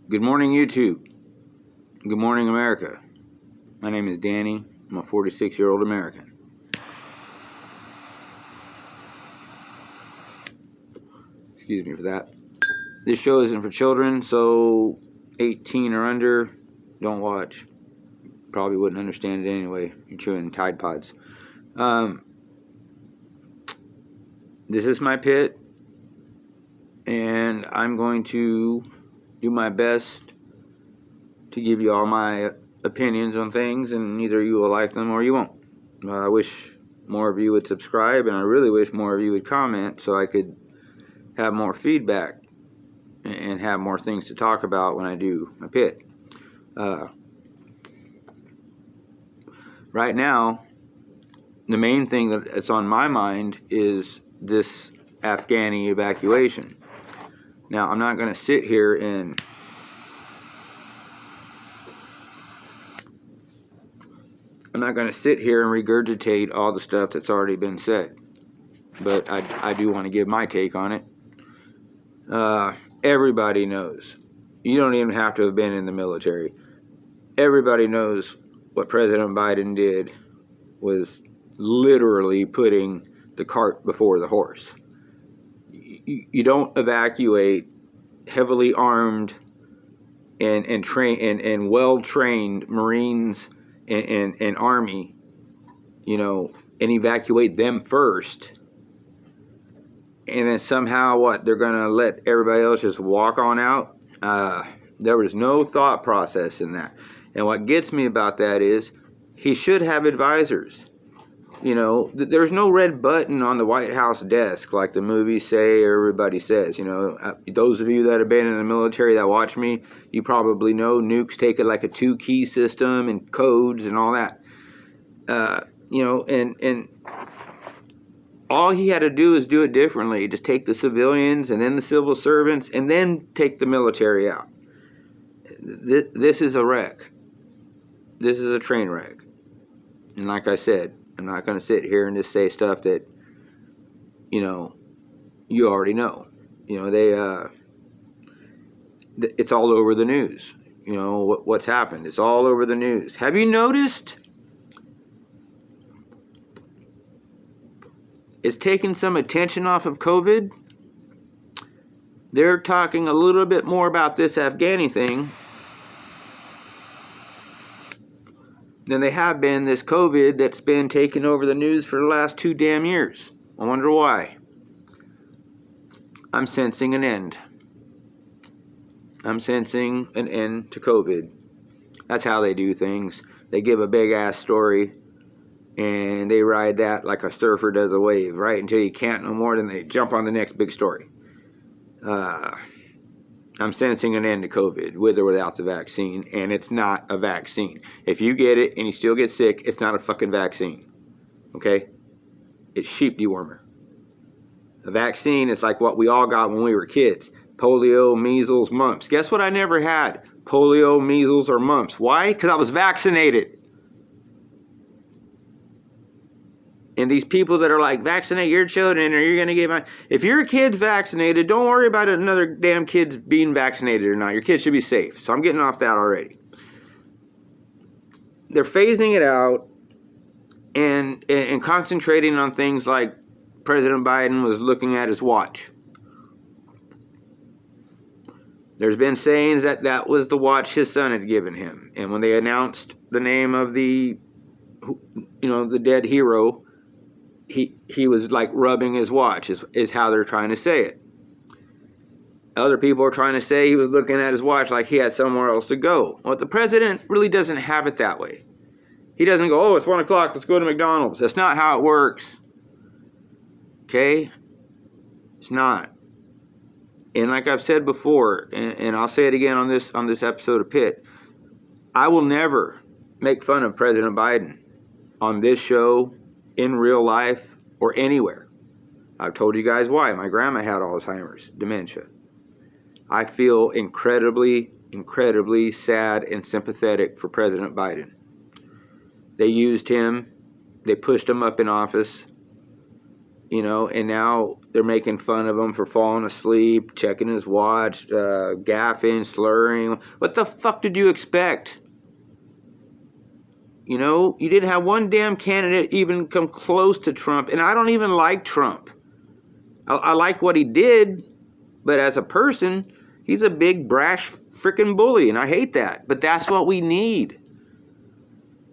Good morning, YouTube. Good morning, America. My name is Danny. I'm a 46-year-old American. Excuse me for that. This show isn't for children, so 18 or under, don't watch. Probably wouldn't understand it anyway. You're chewing Tide Pods. This is my pit, and I'm going to do my best to give you all my opinions on things, and either you will like them or you won't. I wish more of you would subscribe, and I really wish more of you would comment so I could have more feedback and have more things to talk about when I do my pit. Right now, the main thing that's on my mind is this Afghan evacuation. Now, I'm not going to sit here and regurgitate all the stuff that's already been said, but I do want to give my take on it. Everybody knows. You don't even have to have been in the military. Everybody knows what President Biden did was literally putting the cart before the horse. You don't evacuate heavily armed and trained and well-trained Marines and Army, and evacuate them first, and then somehow they're gonna let everybody else just walk on out. There was no thought process in that, and what gets me about that is he should have advisors. There's no red button on the White House desk like the movies say or everybody says. Those of you that have been in the military that watch me, you probably know nukes take it like a 2-key system and codes and all that. And all he had to do is do it differently. Just take the civilians and then the civil servants and then take the military out. This is a wreck. This is a train wreck. And like I said, I'm not going to sit here and just say stuff that, you already know. It's all over the news. What's happened. It's all over the news. Have you noticed it's taken some attention off of COVID? They're talking a little bit more about this Afghani thing than they have been this COVID that's been taking over the news for the last 2 damn years. I wonder why. I'm sensing an end. I'm sensing an end to COVID. That's how they do things. They give a big ass story and they ride that like a surfer does a wave, right? Until you can't no more, then they jump on the next big story. I'm sensing an end to COVID, with or without the vaccine, and it's not a vaccine. If you get it and you still get sick, it's not a fucking vaccine, okay? It's sheep dewormer. A vaccine is like what we all got when we were kids. Polio, measles, mumps. Guess what I never had? Polio, measles, or mumps. Why? Because I was vaccinated. And these people that are like, vaccinate your children or you're going to get my... If your kid's vaccinated, don't worry about another damn kid's being vaccinated or not. Your kid should be safe. So I'm getting off that already. They're phasing it out and concentrating on things like President Biden was looking at his watch. There's been sayings that was the watch his son had given him. And when they announced the name of the dead hero, he was like rubbing his watch is how they're trying to say it. Other people are trying to say he was looking at his watch like he had somewhere else to go. Well, the president really doesn't have it that way. He doesn't go, it's 1 o'clock, let's go to McDonald's. That's not how it works. Okay? It's not. And like I've said before, and I'll say it again on this episode of Pitt, I will never make fun of President Biden on this show, in real life, or anywhere. I've told you guys why. My grandma had Alzheimer's, dementia. I feel incredibly, incredibly sad and sympathetic for President Biden. They used him. They pushed him up in office. you know, and now they're making fun of him for falling asleep, checking his watch, gaffing, slurring. What the fuck did you expect? You know, you didn't have one damn candidate even come close to Trump, and I don't even like Trump. I like what he did, but as a person, he's a big, brash, freaking bully, and I hate that. But that's what we need.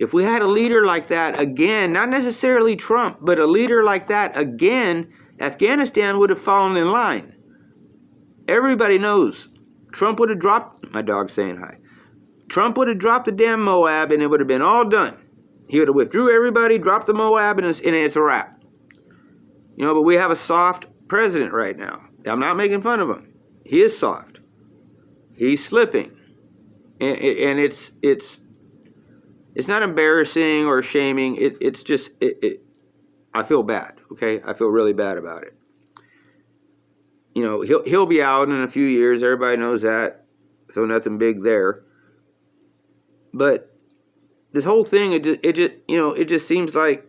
If we had a leader like that again, not necessarily Trump, but a leader like that again, Afghanistan would have fallen in line. Everybody knows Trump would have dropped, my dog's saying hi. Trump would have dropped the damn Moab and it would have been all done. He would have withdrew everybody, dropped the Moab, and it's a wrap. You know, but we have a soft president right now. I'm not making fun of him. He is soft. He's slipping. And it's not embarrassing or shaming. It's just, I feel bad, okay? I feel really bad about it. You know, he'll be out in a few years. Everybody knows that. So nothing big there. But this whole thing, it just seems like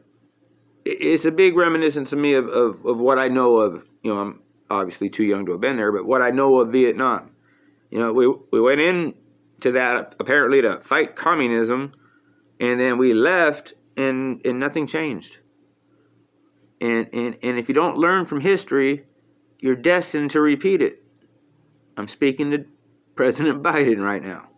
it's a big reminiscence to me of what I know of. You know, I'm obviously too young to have been there, but what I know of Vietnam. You know, we went in to that apparently to fight communism, and then we left, and nothing changed. And if you don't learn from history, you're destined to repeat it. I'm speaking to President Biden right now.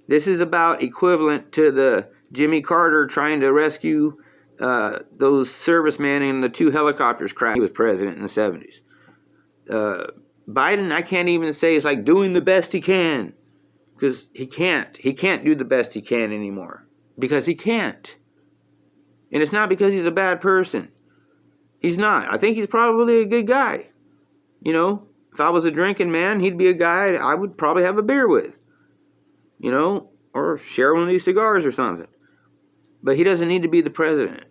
This is about equivalent to the Jimmy Carter trying to rescue those servicemen in the 2 helicopters crash. He was president in the 70s. Biden, I can't even say it's like doing the best he can, because he can't. He can't do the best he can anymore, because he can't. And it's not because he's a bad person. He's not. I think he's probably a good guy. You know, if I was a drinking man, he'd be a guy I would probably have a beer with. You know, or share one of these cigars or something. But he doesn't need to be the president.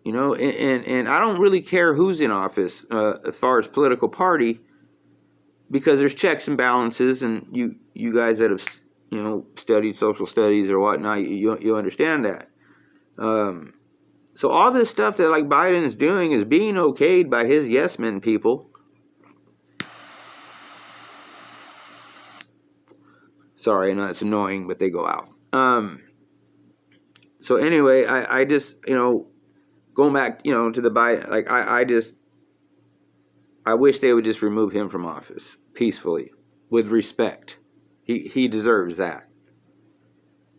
You know, and I don't really care who's in office as far as political party, because there's checks and balances, and you guys that have, you know, studied social studies or whatnot, you understand that. So all this stuff that like Biden is doing is being okayed by his yes men people. Sorry, I know it's annoying, but they go out. So anyway, I just, you know, going back, you know, to the Biden, like I wish they would just remove him from office peacefully, with respect. He deserves that.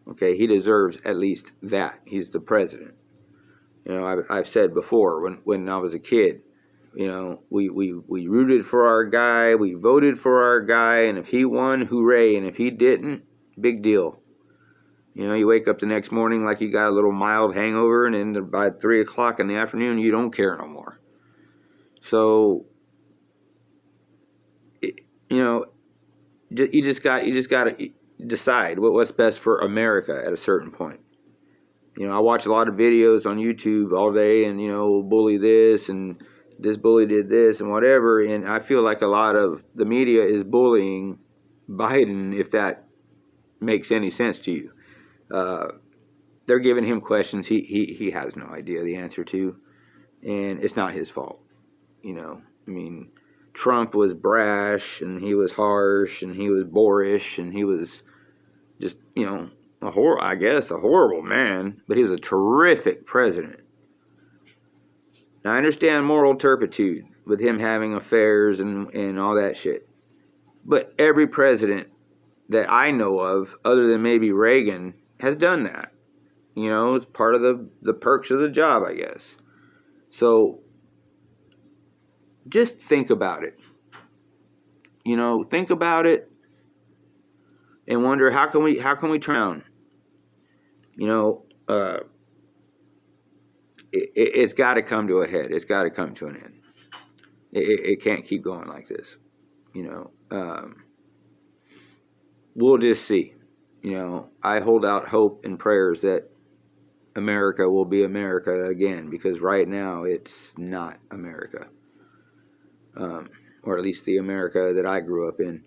Okay, he deserves at least that. He's the president. You know, I've said before, when I was a kid, you know, we rooted for our guy, we voted for our guy, and if he won, hooray, and if he didn't, big deal. You know, you wake up the next morning like you got a little mild hangover, and then by 3 o'clock in the afternoon, you don't care no more. So, you know, you just got to decide what's best for America at a certain point. You know, I watch a lot of videos on YouTube all day, and, you know, bully this, and this bully did this, and whatever, and I feel like a lot of the media is bullying Biden, if that makes any sense to you. They're giving him questions he has no idea the answer to, and it's not his fault. You know, I mean, Trump was brash, and he was harsh, and he was boorish, and he was just, you know, a horrible man, but he was a terrific president. Now, I understand moral turpitude with him having affairs and all that shit. But every president that I know of, other than maybe Reagan, has done that. You know, it's part of the perks of the job, I guess. So, just think about it. You know, think about it and wonder, how can we turn around? You know, it's got to come to a head. It's got to come to an end. It can't keep going like this. You know, we'll just see. You know, I hold out hope and prayers that America will be America again, because right now it's not America, or at least the America that I grew up in.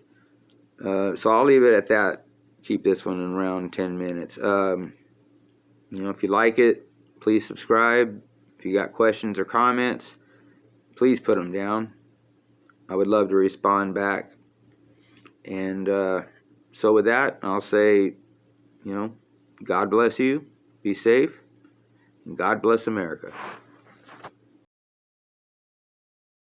So I'll leave it at that. Keep this one in around 10 minutes. You know, if you like it, please subscribe. If you got questions or comments, please put them down. I would love to respond back. And so with that, I'll say, God bless you, be safe, and God bless America.